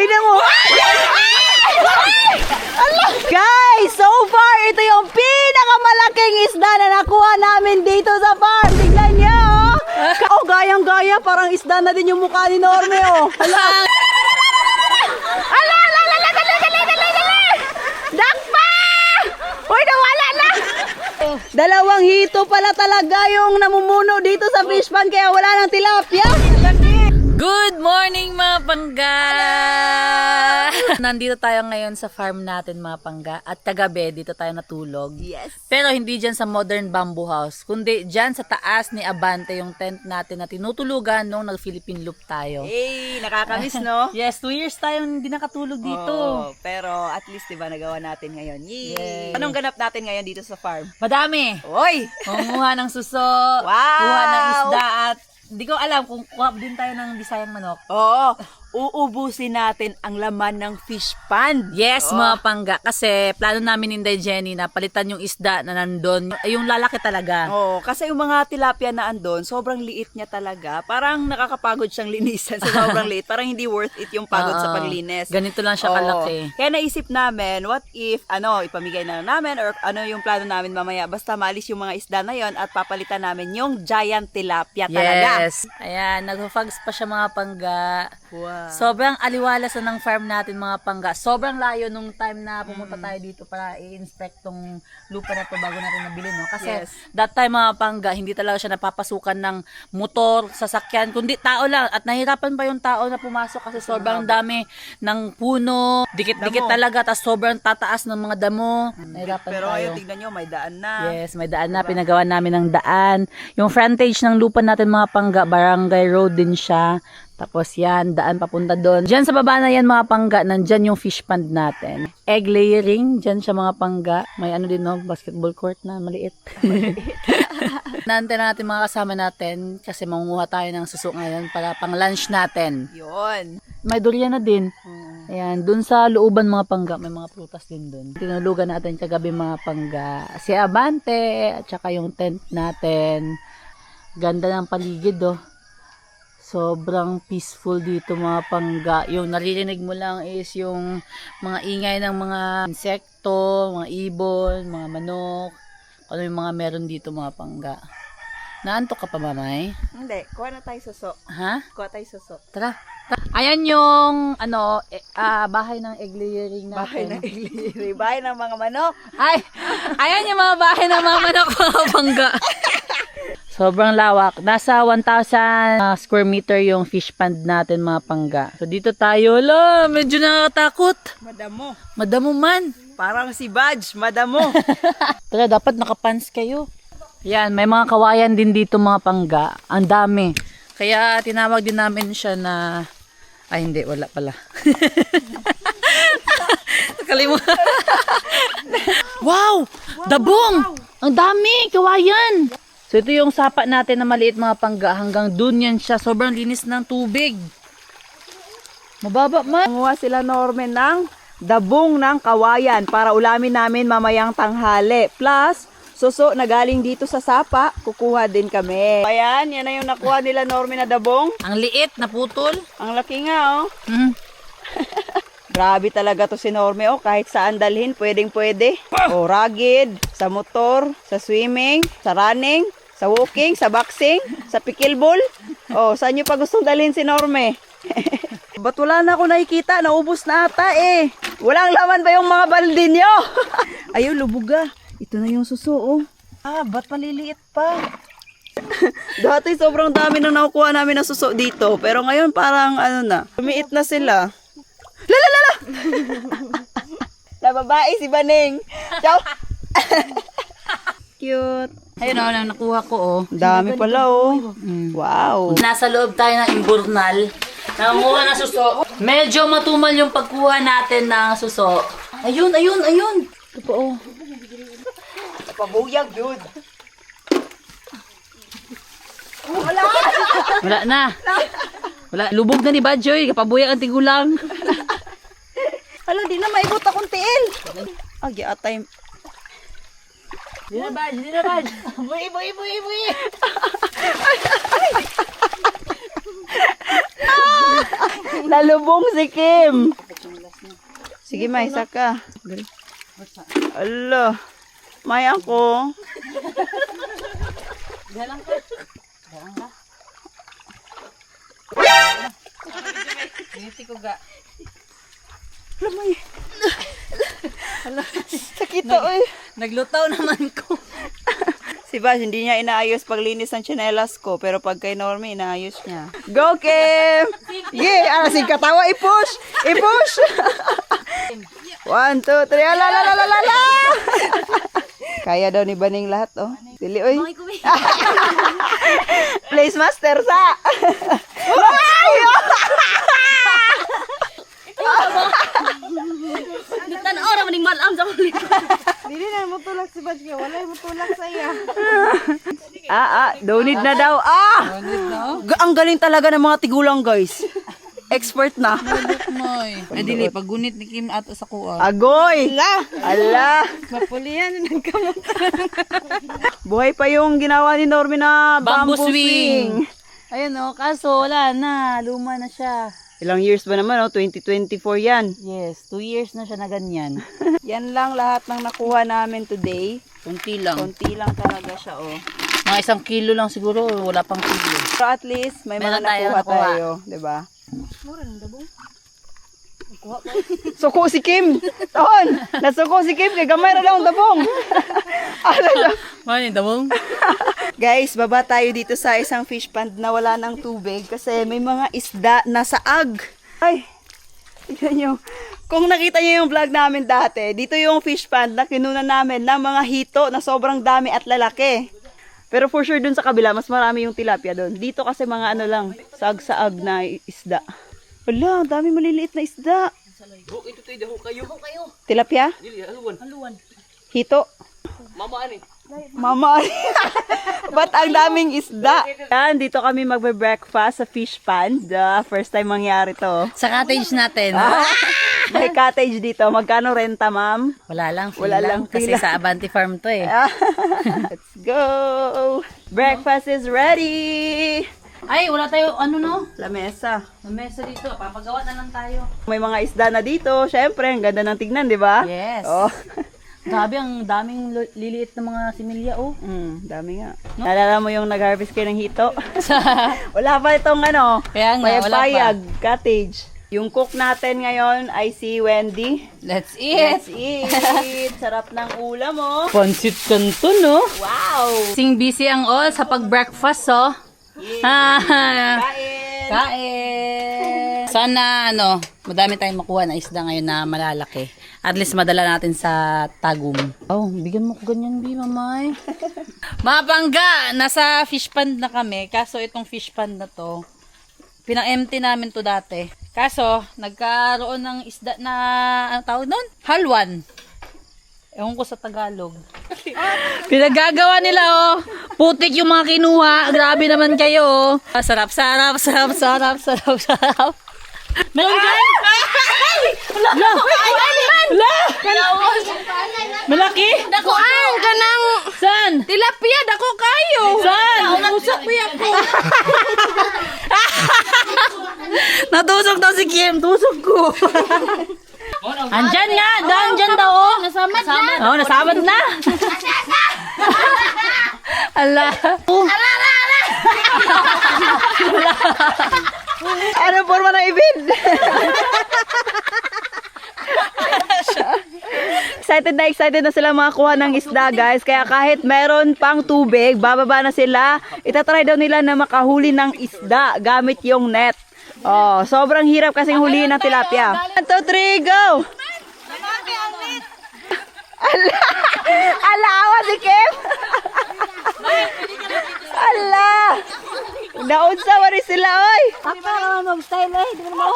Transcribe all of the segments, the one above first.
Tignan mo. Guys, so far, ito yung pinakamalaking isda na nakuha namin dito sa farm. Tignan niyo. Oh, gayang-gaya. Parang isda na din yung mukha ni Norme, oh. Hala. Ala, ala, ala, ala, ala, ala, ala. Dakpa! Uy, nawala na. Dalawang hito pala talaga yung namumuno dito sa fish pan, kaya wala ng tilapia. Good morning mga pangga! Nandito tayo ngayon sa farm natin mga pangga at kagabi dito tayo natulog. Yes. Pero hindi dyan sa modern bamboo house, kundi dyan sa taas ni Abante yung tent natin na tinutulugan nung nag-Philippine Loop tayo. Hey, nakakamiss, no? Yes, 2 years tayong hindi nakatulog dito. Oo, pero at least diba nagawa natin ngayon. Yay! Yay. Anong ganap natin ngayon dito sa farm? Madami! Oy! Kumuha ng suso, Wow! kuha ng isda at hindi ko alam kung kuha din tayo ng Bisayang manok. Oo, uubusin natin ang laman ng fish pan. Yes, mga pangga. Kasi plano namin ni Inday Jenny na palitan yung isda na nandun. Yung lalaki talaga. Oo, kasi yung mga tilapia na andon, sobrang liit niya talaga. Parang nakakapagod siyang linisan sa sobrang liit. Parang hindi worth it yung pagod sa paglinis. Ganito lang siya Oo. kalaki. Kaya naisip namin, what if, ipamigay na namin or ano yung plano namin mamaya. Basta maalis yung mga isda na yon at papalitan namin yung giant tilapia talaga. Yes. Ayan, nag-fags pa siya mga pangga. Wow. Sobrang aliwalas na ng farm natin mga pangga. Sobrang layo nung time na pumunta tayo dito para i-inspect tong lupa na to bago natin nabili, no? Kasi Yes. that time mga pangga, hindi talaga siya napapasukan ng motor, sasakyan, kundi tao lang. At nahirapan pa yung tao na pumasok kasi sobrang dami ng puno, dikit-dikit Damo. talaga, tas sobrang tataas ng mga damo. Nahirapan Pero tayo. ayun, tignan nyo, may daan na. Yes, may daan na. Pinagawa namin ng daan. Yung frontage ng lupa natin mga pangga, barangay road din siya. Tapos yan, daan papunta doon. Diyan sa baba na yan mga pangga, nandyan yung fish pond natin. Egg layering, dyan siya mga pangga. May ano din no, basketball court na maliit. Naantay na natin mga kasama natin kasi mangunguha tayo ng suso ngayon para pang lunch natin. Yun. May durian na din. Ayan, dun sa looban mga pangga, may mga prutas din dun. Tinulugan natin kagabi mga pangga. Si Abante, at saka yung tent natin. Ganda ng paligid oh. Sobrang peaceful dito mga pangga. Yung naririnig mo lang is yung mga ingay ng mga insekto, mga ibon, mga manok. Ano yung mga meron dito mga pangga. Naantok ka pa mamay? Hindi, kuha na tayo suso. Ha? Kuha tayo suso. Tara. Ayan yung bahay ng egg layering natin. Bahay ng igliri. Bahay ng mga manok. Ay, ayan yung mga bahay ng mga manok mga pangga. Sobrang lawak. Nasa 1,000 square meter yung fish pond natin mga pangga. So dito tayo. Lo, medyo nakakatakot. Madamo. Madamo man. Parang si Badge, madamo. Tara, dapat nakapants kayo. Yan, may mga kawayan din dito mga pangga. Ang dami. Kaya tinawag din namin siya na... Ay, hindi. Wala pala. Nakalimutan. Wow! Dabong! Ang dami! Kawayan! So, ito yung sapa natin na maliit mga pangga. Hanggang dun yan siya. Sobrang linis ng tubig. Mababa man. Kumuha sila Norman ng dabong ng kawayan para ulamin namin mamayang tanghali. Plus, suso na galing dito sa sapa, kukuha din kami. Ayan, yan na yung nakuha nila Norman na dabong. Ang liit na putol. Ang laki nga, oh. Mhm. Grabe talaga to si Norme, oh. Kahit saan dalhin, pwedeng pwede. Oh, rugged, sa motor, sa swimming, sa running, sa walking, sa boxing, sa pickleball. Oh, saan nyo pa gustong dalhin si Norme? Ba't wala na ako nakikita? Naubos na ata eh. Walang laman ba yung mga balde nyo? Ayun, lubuga. Ito na yung suso, oh. Ah, ba't maliliit pa? Dati sobrang dami nang nakukuha namin na suso dito. Pero ngayon parang lumiit na sila. Lala! Na babae si Baning. Ciao! Cute. Ayun o, nakuha ko oh. Dami pala oh. Wow. Nasa loob tayo ng imburnal. Nanguha na suso. Medyo matumal yung pagkuha natin ng suso. Ayun. Ito po oh. Pabuyag yun. Wala na. Wala. Lubog na ni Badjoy. Kapabuyak ang tigulang. Hala, di na maibot akong tiil. Agi atay. Di na Badj. Buhi. Nalubong si Kim. Sige, may isa ka. Ala. May ako. Dalang ka. Dalang ka. Ngiti ko ga. Lamay. Sakit to, oy. Naglutaw naman ko. Si Bas, hindi niya inaayos paglinis ng tsinelas ko, pero pag kay Normie, inaayos niya. Go, Kim! Yeah, sige, katawa, i-push! I-push! 1, 2, 3, ala, la, la, la, la, la! Kaya daw ni Baning lahat, oh. Dili, oy. Place master, sa! Ay! Tan ora maning malam sa ulit. Dili na mo tulak si Badge, wala mo tulak sa iya. Donate na daw. Ang galing talaga ng mga tigulang, guys. Expert na. Moy. Ay dili paggunit ni Kim ato sa kuha. Agoy! Ala! Mapulian nagkamot. Buhay pa yung ginawa ni Normie na Bamboo bamboo swing. swing. Ayun oh, kaso wala na, luma na siya. Ilang years ba naman, oh? 2024 yan. Yes, 2 years na siya na ganyan. Yan lang lahat ng nakuha namin today. Kunti lang. Konti lang talaga siya, oh. Mga 1 kilo lang siguro, wala pang kilo. Pero at least, may mga Meron tayo nakuha nakuha. tayo. Diba? Suko si Kim! Toon! Nasuko si Kim, kay gamay na lang ang dabong. Mani damong? Guys, baba tayo dito sa isang fish pond na wala ng tubig kasi may mga isda na saag. Ay, tignan nyo. Kung nakita nyo yung vlog namin dati, dito yung fish pond na kinuna namin ng mga hito na sobrang dami at lalaki. Pero for sure dun sa kabila, mas marami yung tilapia dun. Dito kasi mga ano lang, saag-saag na isda. Wala, ang dami maliliit na isda. Ito tayo, daho kayo. Tilapia? Dili, haluan. Hito? Mama ani. Mama, ba't ang daming isda? Yan, dito kami magbe-breakfast sa fish pond. First time mangyari to. Sa cottage natin. May cottage dito. Magkano renta, ma'am? Wala lang, free Wala lang. lang, free Kasi lang. sa Avanti Farm to eh. Let's go! Breakfast is ready! Ay, wala tayo, ano no? Lamesa. May mesa dito, papagawa na lang tayo. May mga isda na dito. Syempre, ang ganda ng tignan, di ba? Yes. Oh. Grabe, ang daming liliit na mga similya, oh. Dami nga. Naalala mo yung nag-harvest kayo ng hito? Wala pa itong ano, Kaya nga, wala payag, cottage. Yung cook natin ngayon ay si Wendy. Let's eat! Let's eat! Sarap ng ulam, oh. Pansit kanto, no? Wow! Sing busy ang all sa pag-breakfast, oh. Kain! Kain! Sana, ano, madami tayong makuha na isda ngayon na malalaki. At least madala natin sa tagum. Oh, bigyan mo ko ganyan, Bi, mamay. Mga bangga, nasa fish pond na kami. Kaso itong fish pond na to, pinang-empty namin to dati. Kaso, nagkaroon ng isda na, ano tawag nun? Halwan. Ewan ko sa Tagalog. Pinagagawa nila, oh. Putik yung mga kinuha. Grabe naman kayo, oh. Sarap, sarap, sarap, sarap, sarap, sarap. Meron dyan? Wala! Wala! Malaki? Dakuan ka ng Saan? tilapia, dako kayo. Saan? Nausak pa ako. Natusok daw si Kim. Tusok ko. Andyan nga. Andyan daw, oh. Nasamad na. Oh, nasabad na. Ala. Ano forma ng event? Excited na sila makakuha ng isda, guys. Kaya kahit meron pang tubig, bababa na sila. Itatry daw nila na makahuli ng isda gamit yung net. Oh, sobrang hirap kasing huliin ng tilapia. 1, 2, 3, go! Ala! Ala, awa si Kim! Ala! Naunsa ba rin sila, oy? Papa, mag-style eh. Di mo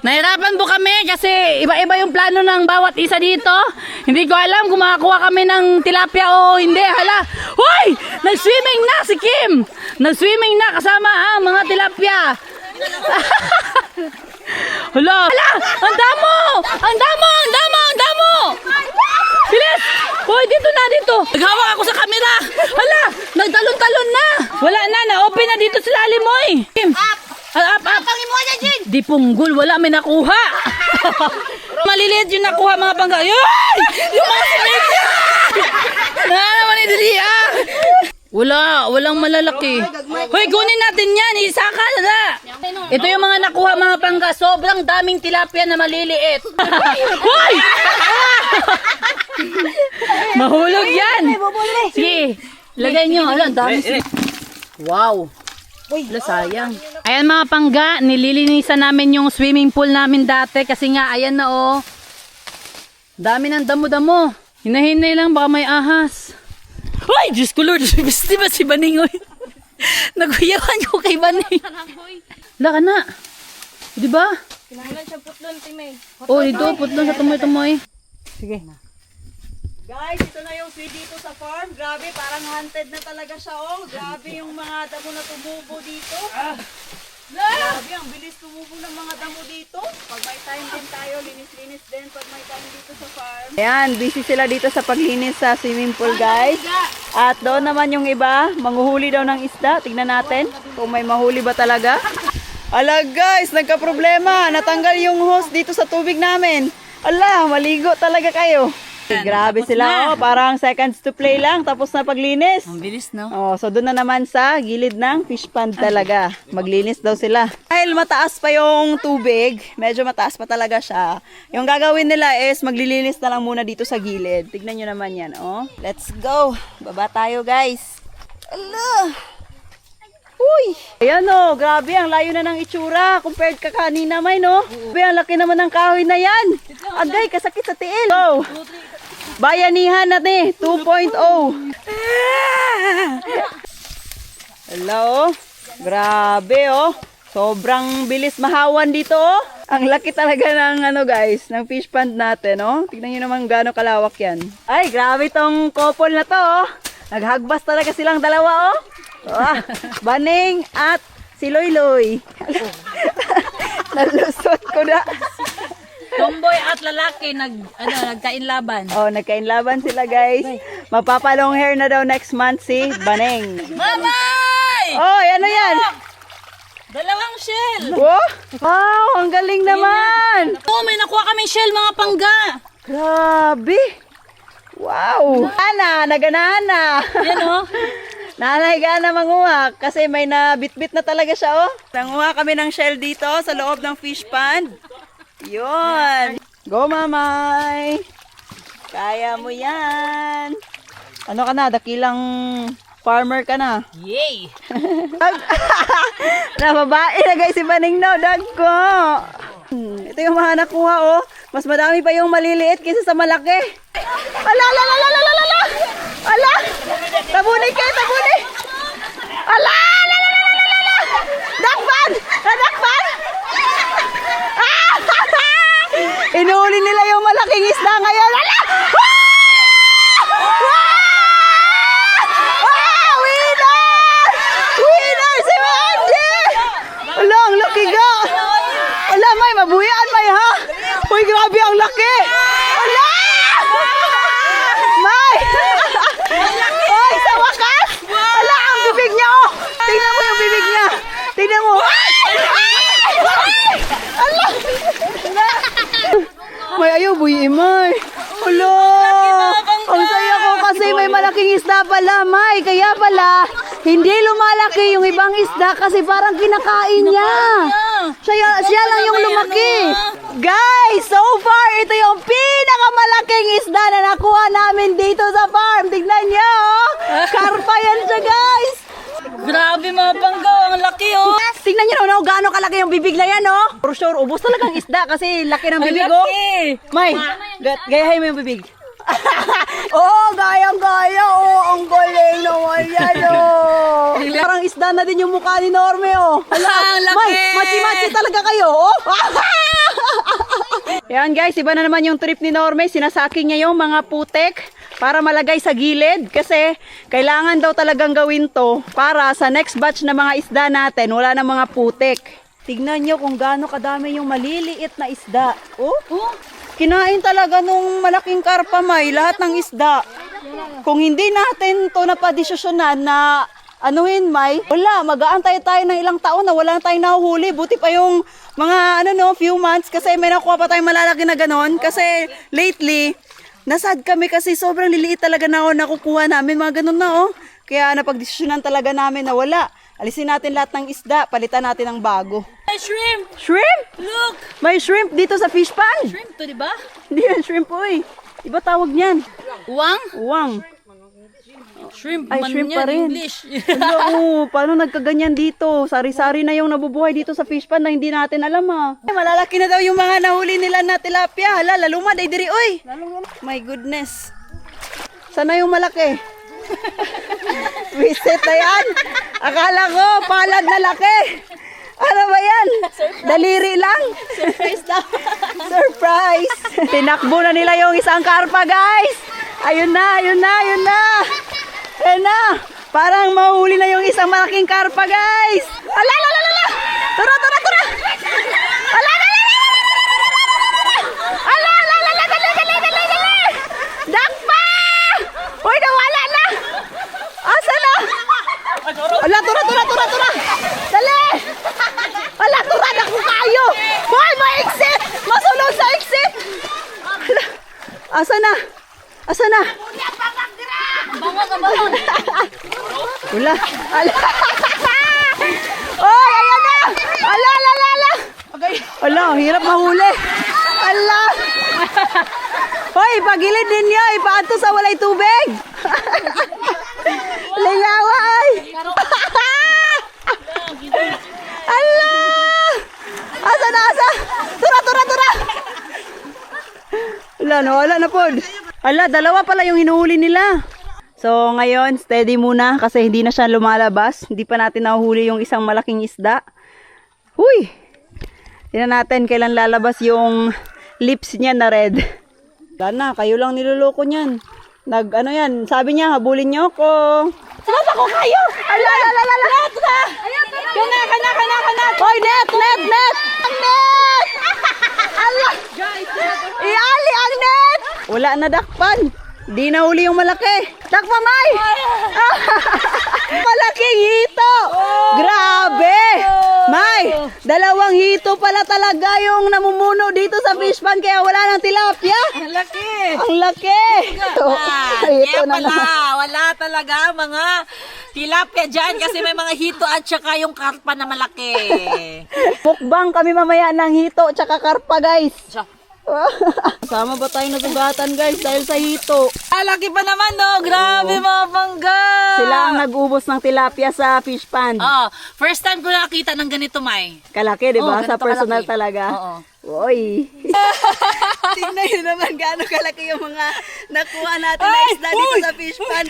Nahirapan po kami kasi iba-iba yung plano ng bawat isa dito. Hindi ko alam kung makakuha kami ng tilapia o hindi. Hala! Hoy! Nag-swimming na si Kim! Nag-swimming na kasama ang mga tilapia. Hala! Hala! Ang damo! Ang damo! Ang damo! Ang damo! Bilis! Hoy, dito na, dito. Naghawak ako sa camera. Hala, nagtalon-talon na. Wala na, na-open na dito sa lalim mo eh. Up. Pangin mo na, Jin! Di punggol, wala may nakuha. Maliliit yung nakuha mga pangga. Yun! Yung mga similya! Na naman idiliya. Walang malalaki. Hoy, kunin natin yan. Isaka na. Ito yung mga nakuha mga pangga. Sobrang daming tilapia na maliliit. Hoy! Mahulog yan. Sige, lagay nyo. Ala, dami sila. Wow. Wala, sayang. Ayan mga pangga, nililinisan namin yung swimming pool namin dati kasi nga, ayan na oh. Dami ng damo-damo. Hinahinay lang, baka may ahas. Ay, Diyos ko Lord, di ba si Baning? Naguyawan ko kay Baning. Wala ka na. Di ba? Kinahanglan siya putlon, Timay. Oh, dito, putlon sa tumoy-tumoy. Sige. Guys, ito na yung sweet dito sa farm. Grabe, parang hunted na talaga siya, oh. Grabe yung mga damo na tumubo dito. Grabe, ang bilis tumubo ng mga damo dito. Pag may time din tayo, linis-linis din pag may time dito sa farm. Ayan, busy sila dito sa paglinis sa swimming pool, guys. At doon naman yung iba, manghuhuli daw ng isda. Tignan natin kung may mahuli ba talaga. Ala guys, nagka-problema. Natanggal yung hose dito sa tubig namin. Ala, maligo talaga kayo. Grabe sila, oh, parang seconds to play lang, tapos na paglinis. Ang bilis, no? Oh, so doon na naman sa gilid ng fish pond talaga. Maglinis daw sila. Dahil mataas pa yung tubig, medyo mataas pa talaga siya. Yung gagawin nila is maglilinis na lang muna dito sa gilid. Tignan nyo naman yan, oh. Let's go. Baba tayo, guys. Ala. Uy! Ayan oh, grabe, ang layo na ng itsura compared ka kanina, may no? Grabe, ang laki naman ng kahoy na yan. Agay, kasakit sa tiil. Go! Bayanihan natin, 2.0. Hello? Grabe oh. Sobrang bilis mahawan dito oh. Ang laki talaga ng ano guys, ng fish pond natin oh. Tignan nyo naman gaano kalawak yan. Ay, grabe tong couple na to oh. Naghagbas talaga silang dalawa oh. Baning at si Loy-Loy. Nalusot ko na. Tomboy at lalaki nagkainlaban. Oh, nagkainlaban sila guys. Magpapalong hair na daw next month si Baning. Mamay! Oh, ano yan? Dalawang shell. Wow, ang galing naman. Oh, may nakuha kaming shell mga pangga. Grabe. Wow. Ana, naganahan na. Yan oh. Nanay gana manguha kasi may nabitbit na talaga siya oh. Nanguha kami ng shell dito sa loob ng fish pond. Yun. Go mamay. Kaya mo yan. Ano ka na? Dakilang farmer ka na. Yay! Na babae na guys si Baning no. Dagko. Ito yung mga nakuha oh. Mas madami pa yung maliliit kaysa sa malaki. Ala. Ala! Tabuni kayo, tabuni! Ala! Dakpan! Nadakpan! Ah! Inuuli nila yung malaking isda ngayon. Ala! Wow! Winner! Winner si Mandy! Ala, ang laki ga! Ala, may mabuyaan, may ha? Uy, grabe ang laki! Ala! May! Oy, sa wakas! Ala, ang bibig niya, oh! Tingnan mo yung bibig niya! Tingnan mo! Ala! May ayaw, buyi, may! Ala! Ang saya ko kasi may malaking isda pala, may! Kaya pala, hindi lumalaki yung ibang isda kasi parang kinakain niya! Siya lang yung lumaki! Guys, so far, ito yung pinakamalaking isda na nakuha namin dito sa farm. Tignan niyo, oh. Karpa yan siya, guys. Grabe mga pangga, ang laki oh. Tignan niyo no, gaano kalaki yung bibig na yan, oh. For sure, ubos talagang isda kasi laki ng bibig, oh. May, gayahin mo yung bibig. Oh, gayang-gaya, oh. Ang galing naman yan, oh. Parang isda na din yung mukha ni Norme, oh. Ang laki. May, machi-machi talaga kayo, oh. Yan guys, iba na naman yung trip ni Norme. Sinasaking niya yung mga putek para malagay sa gilid. Kasi kailangan daw talagang gawin to para sa next batch na mga isda natin, wala na mga putek. Tignan nyo kung gaano kadami yung maliliit na isda. Oh, kinain talaga nung malaking karpa, may lahat ng isda. Kung hindi natin to napadesisyonan na anuhin, May, wala, mag-aantay tayo ng ilang taon na wala na tayong nahuhuli. Buti pa yung mga few months kasi may nakuha pa tayong malalaki na ganon. Kasi lately, nasad kami kasi sobrang liliit talaga na nakukuha namin. Mga ganon na Kaya napagdesisyonan talaga namin na wala. Alisin natin lahat ng isda, palitan natin ng bago. May shrimp! Shrimp? Look! May shrimp dito sa fish pan. Shrimp to, di ba? Hindi yan shrimp, uy. Iba tawag niyan. Uwang? Uwang. Shrimp Ay, man shrimp yan, pa rin. English. Hello, paano nagkaganyan dito? Sari-sari na yung nabubuhay dito sa fish pan na hindi natin alam Ay, malalaki na daw yung mga nahuli nila na tilapia. Hala, lalumad ay diri, uy. My goodness. Sana yung malaki? Visit na yan. Akala ko, palad na laki. Ano ba yan? Daliri lang? Surprise daw. Surprise. Tinakbo na nila yung isang karpa, guys. Ayun na, ayun na, ayun na. Ayun na. Parang mahuli na yung isang malaking karpa, guys. Ala, ala, ala, ala. Tura, tura, tura. Ala, ala, ala, ala. Ala, ala, ala, ala, dali, dali, dali, dali. Dakpa! Uy, nawala na. Asa na? Ala, tura, tura, tura, tura. Dali. Ala, tura, naku kayo. Hoy, maiksit. Masulog sa iksit. Ala, asa na? Asa na? Bango ka bango! Wala. Ala. Oy, ayan na. Ala, ala, ala, ala. Ala, hirap mahuli. Ala. Hoy, pagilid ninyo. Ipaanto sa walay tubig. Lingaway. Ala. Asa na, asa? Tura, tura, tura. Wala na, wala na po. Ala, dalawa pala yung hinuhuli nila. So, ngayon, steady muna kasi hindi na siya lumalabas. Hindi pa natin nahuhuli yung isang malaking isda. Huy! Tingnan natin kailan lalabas yung lips niya na red. Wala na, kayo lang niloloko niyan. Yan, sabi niya, habulin niyo ako. Sinasa ko kayo! Ala, ala, ala, ala! Net na! Kana, kana, kana, kana! Hoy, net, net, net! Ang net! Ala! Iali ang net! Wala na dakpan. Di na huli yung malaki. Dakpa, May! Malaking hito! Grabe! May! Dalawang hito pala talaga yung namumuno dito sa fish pan kaya wala nang tilapia. Ang laki! Ang laki! Hito na naman. Wala talaga mga tilapia dyan kasi may mga hito at saka yung karpa na malaki. Mukbang kami mamaya ng hito tsaka karpa, guys. So, Sama ba tayo nasugatan, guys, dahil sa hito? laki pa naman, no? Grabe mga pangga! Sila ang nag-ubos ng tilapia sa fish pan. Oh, first time ko nakita ng ganito, May. Kalaki, di ba? Oo, Sa ganito personal kalaki. talaga. Oo. Uy. Tingnan nyo naman gaano kalaki yung mga nakuha natin na isda dito sa fish pan.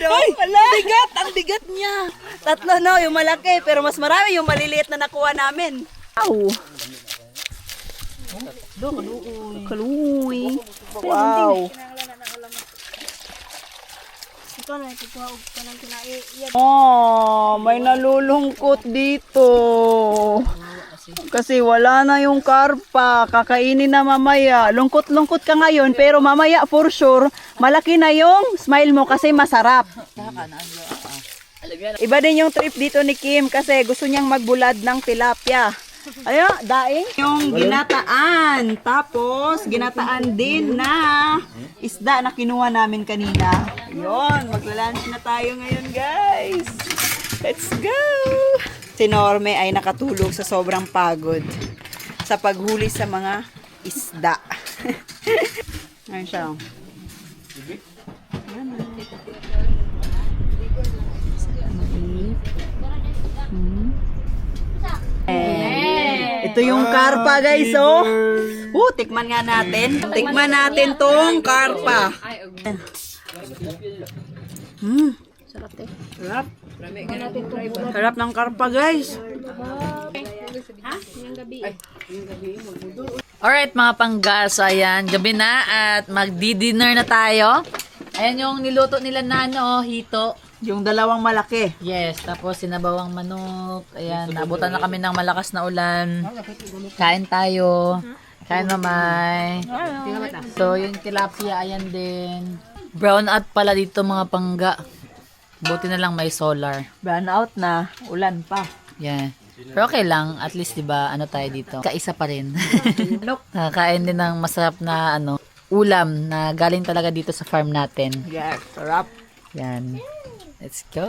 Bigat! Ang bigat niya! Tatlo, no? Yung malaki. Pero mas marami yung maliliit na nakuha namin. Wow. Kaluoy. Wow. Oh, may nalulungkot dito. Kasi wala na yung karpa. Kakainin na mamaya. Lungkot-lungkot ka ngayon, pero mamaya for sure, malaki na yung smile mo kasi masarap. Iba din yung trip dito ni Kim kasi gusto niyang magbulad ng tilapia. Ayun, daing. Yung ginataan. Tapos, ginataan din na isda na kinuha namin kanina. Ayun, magla-lunch na tayo ngayon, guys. Let's go! Si Norme ay nakatulog sa sobrang pagod sa paghuli sa mga isda. Ayun siya. Ito yung karpa, guys, oh. Tikman nga natin. Tikman natin tong karpa. Sarap. Sarap ng karpa, guys. Alright, mga panggas, ayan, gabi na at magdi-dinner na tayo. Ayan yung niluto nila na hito. Yung dalawang malaki. Yes, tapos sinabawang manok. Ayan, nabutan na kami ng malakas na ulan. Kain tayo. Kain mamay. So, yung tilapia, ayan din. Brown out pala dito mga pangga. Buti na lang may solar. Brown out na. Ulan pa. Yeah. Pero okay lang, at least 'di ba, ano tayo dito? Kaisa pa rin. Nakakain din ng masarap na ulam na galing talaga dito sa farm natin. Yes, sarap. Yan. Let's go.